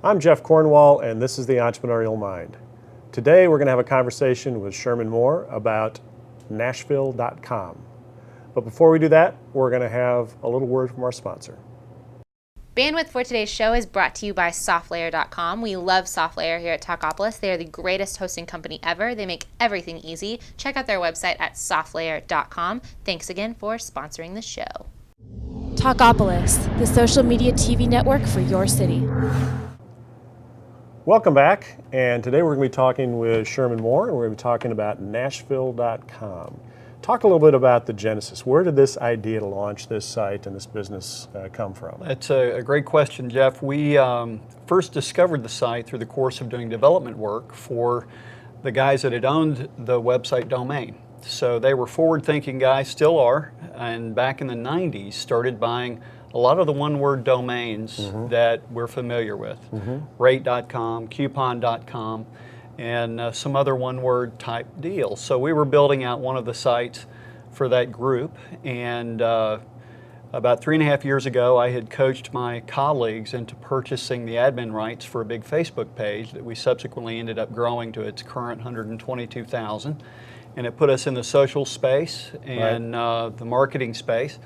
I'm Jeff Cornwall, and this is the Entrepreneurial Mind. Today we're going to have a conversation with Sherman Mohr about Nashville.com. But before we do that, we're going to have a little word from our sponsor. Bandwidth for today's show is brought to you by SoftLayer.com. We love SoftLayer here at Talkapolis. They are the greatest hosting company ever. They make everything easy. Check out their website at SoftLayer.com. Thanks again for sponsoring the show. Talkapolis, the social media TV network for your city. Welcome back, and today we're going to be talking with Sherman Mohr, and we're going to be talking about Nashville.com. Talk a little bit about the genesis. Where did this idea to launch this site and this business come from? That's a great question, Jeff. We first discovered the site through the course of doing development work for the guys that had owned the website domain. So they were forward-thinking guys, still are, and back in the 90s started buying a lot of the one-word domains that we're familiar with. Rate.com, coupon.com, and some other one-word type deals. So we were building out one of the sites for that group, and about 3.5 years ago I had coached my colleagues into purchasing the admin rights for a big Facebook page that we subsequently ended up growing to its current 122,000. And it put us in the social space and the marketing space.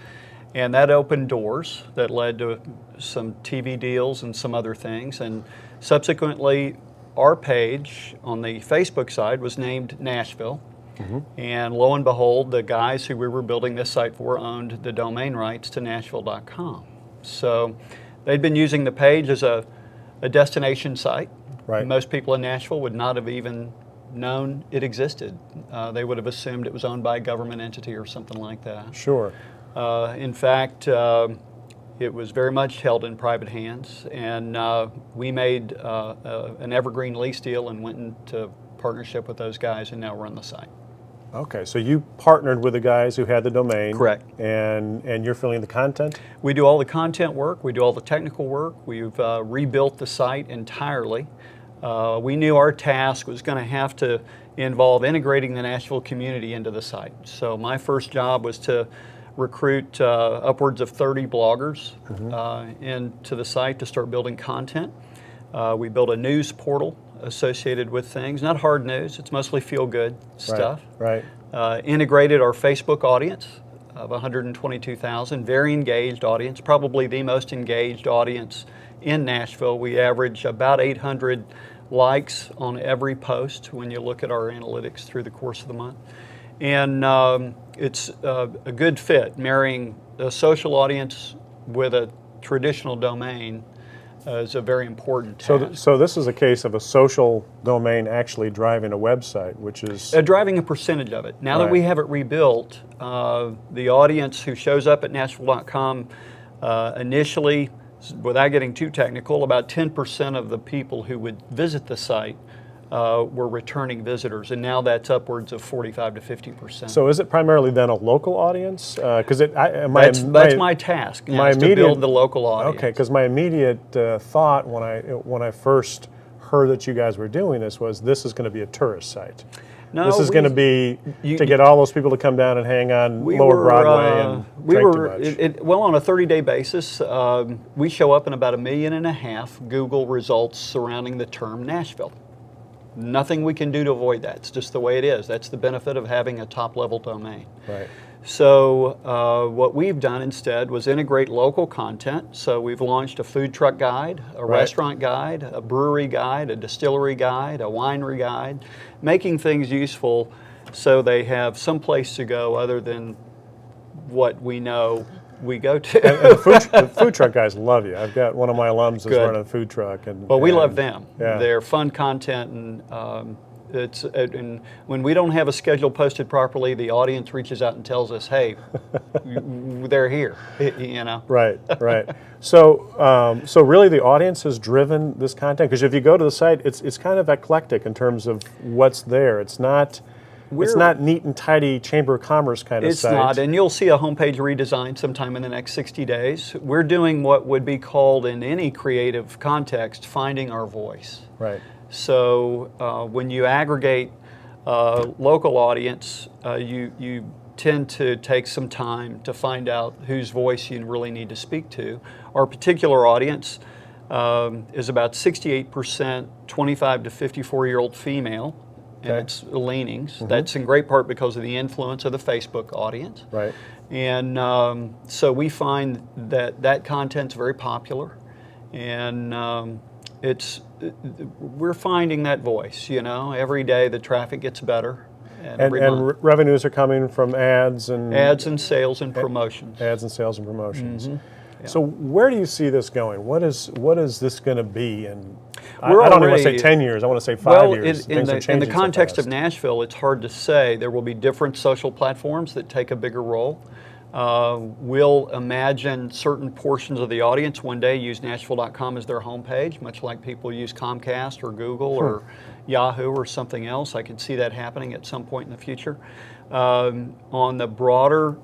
And that opened doors that led to some TV deals and some other things. And subsequently, our page on the Facebook side was named Nashville. And lo and behold, the guys who we were building this site for owned the domain rights to Nashville.com. So they'd been using the page as a destination site. Most people in Nashville would not have even known it existed. They would have assumed it was owned by a government entity or something like that. Sure. In fact, it was very much held in private hands, and we made an evergreen lease deal and went into partnership with those guys and now run the site. Okay, so you partnered with the guys who had the domain. Correct. And you're filling the content? We do all the content work, we do all the technical work, we've rebuilt the site entirely. We knew our task was going to have to involve integrating the Nashville community into the site. So my first job was to recruit upwards of 30 bloggers into the site to start building content. We built a news portal associated with things, not hard news, it's mostly feel-good stuff. Integrated our Facebook audience of 122,000, very engaged audience, probably the most engaged audience in Nashville. We average about 800 likes on every post when you look at our analytics through the course of the month. And it's a good fit, marrying a social audience with a traditional domain is a very important task. So this is a case of a social domain actually driving a website, which is... driving a percentage of it. Now that we have it rebuilt, the audience who shows up at Nashville.com initially, without getting too technical, about 10% of the people who would visit the site were returning visitors, and now that's upwards of 45 to 50%. So is it primarily then a local audience? Because that's my task, is to build the local audience. Okay, because my immediate thought when I first heard that you guys were doing this was this is going to be a tourist site. No, this is going to be to get all those people to come down and hang on Lower Broadway and drink too much. Well, on a 30-day basis, we show up in about 1.5 million Google results surrounding the term Nashville. Nothing we can do to avoid that. It's just the way it is. That's the benefit of having a top-level domain. So what we've done instead was integrate local content. So we've launched a food truck guide, a restaurant guide, a brewery guide, a distillery guide, a winery guide, making things useful so they have some place to go other than what we know we go to. And the food truck guys love you. I've got one of my alums that's running a food truck. Well, we love them. They're fun content, and and when we don't have a schedule posted properly, the audience reaches out and tells us, "Hey, they're here." You know. Right. So really, the audience has driven this content, because if you go to the site, it's kind of eclectic in terms of what's there. It's not. it's not neat and tidy Chamber of Commerce kind of It's site. not, and you'll see a homepage redesign sometime in the next 60 days. We're doing what would be called, in any creative context, finding our voice. Right. So when you aggregate local audience, you tend to take some time to find out whose voice you really need to speak to. Our particular audience is about 68% 25 to 54-year-old female, and Okay. its leanings. That's in great part because of the influence of the Facebook audience. Right. And so we find that that content's very popular, and we're finding that voice. Every day the traffic gets better, and every month. Revenues are coming from ads and Ads and sales and promotions. ads and sales and promotions. Yeah. So where do you see this going? What is this going to be? And I We're don't even want to say already- 10 years. I want to say 5 years. In Things are the changing so context of fast. Nashville, it's hard to say. There will be different social platforms that take a bigger role. We'll imagine certain portions of the audience one day use Nashville.com as their homepage, much like people use Comcast or Google or Yahoo or something else. I can see that happening at some point in the future. On the broader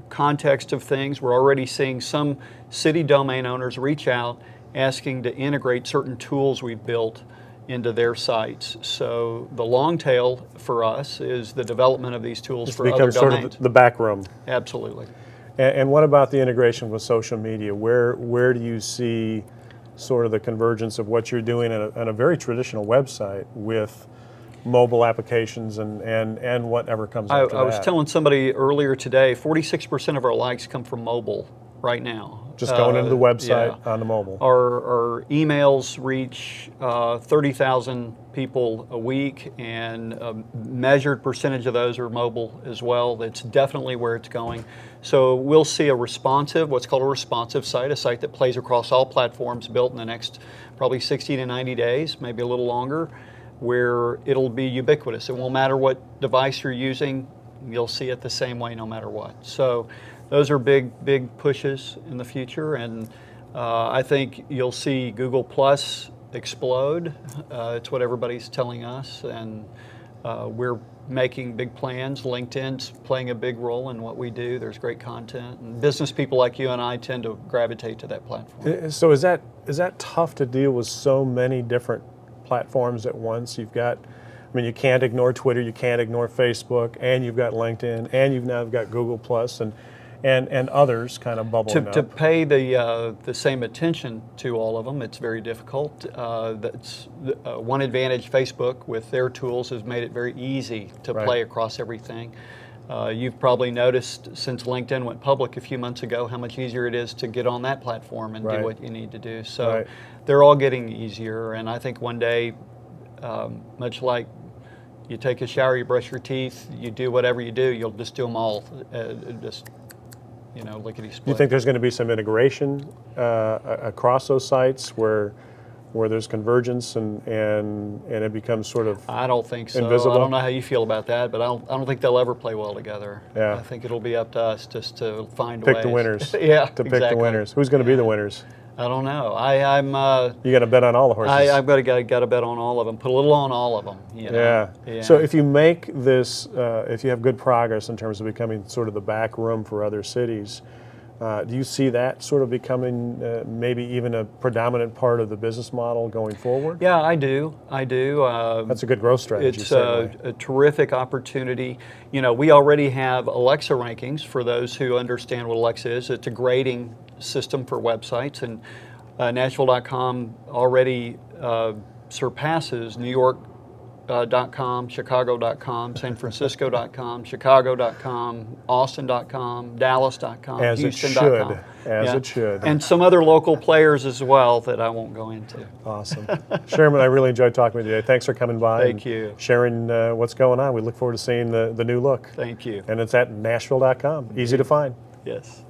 context of things, we're already seeing some city domain owners reach out asking to integrate certain tools we've built into their sites. So the long tail for us is the development of these tools This for other becomes sort domains. of the back room. Absolutely. And what about the integration with social media? Where do you see sort of the convergence of what you're doing on a very traditional website with mobile applications and whatever comes after that? I was telling somebody earlier today, 46% of our likes come from mobile right now. Just going into the website yeah. on the mobile. Our emails reach 30,000 people a week, and a measured percentage of those are mobile as well. That's definitely where it's going. So we'll see what's called a responsive site, a site that plays across all platforms, built in the next probably 60 to 90 days, maybe a little longer, where it'll be ubiquitous. It won't matter what device you're using, you'll see it the same way no matter what. So those are big pushes in the future, and I think you'll see Google Plus explode. It's what everybody's telling us, and we're making big plans. LinkedIn's playing a big role in what we do. There's great content, and business people like you and I tend to gravitate to that platform. So is that tough to deal with so many different platforms at once? You can't ignore Twitter, you can't ignore Facebook, and you've got LinkedIn, and you've now got Google Plus, and others kind of bubbling up. To pay the same attention to all of them, it's very difficult. That's one advantage Facebook with their tools has made it very easy to Right. play across everything. You've probably noticed since LinkedIn went public a few months ago how much easier it is to get on that platform and Right. do what you need to do. So Right. they're all getting easier, and I think one day, much like you take a shower, you brush your teeth, you do whatever you do, you'll just do them all, lickety split. Do you think there's going to be some integration across those sites where there's convergence and it becomes sort of I don't think so. invisible? I don't know how you feel about that, but I don't think they'll ever play well together. Yeah. I think it'll be up to us just to find pick ways. the winners? Yeah, To pick exactly. the winners. Who's going to be the winners? I don't know. I'm You got to bet on all the horses. I've got to bet on all of them. Put a little on all of them. Yeah. So if you make this, if you have good progress in terms of becoming sort of the back room for other cities, do you see that sort of becoming maybe even a predominant part of the business model going forward? Yeah, I do. That's a good growth strategy. It's certainly. a terrific opportunity. We already have Alexa rankings for those who understand what Alexa is. It's a grading system for websites, and Nashville.com already surpasses New York.com, Chicago.com, San Francisco.com, Chicago.com, Austin.com, Dallas.com, As it Houston.com. should. As it should. And some other local players as well that I won't go into. Awesome. Sherman, I really enjoyed talking with you today. Thanks for coming by Thank you. sharing what's going on. We look forward to seeing the new look. Thank you. And it's at Nashville.com. Easy to find. Yes.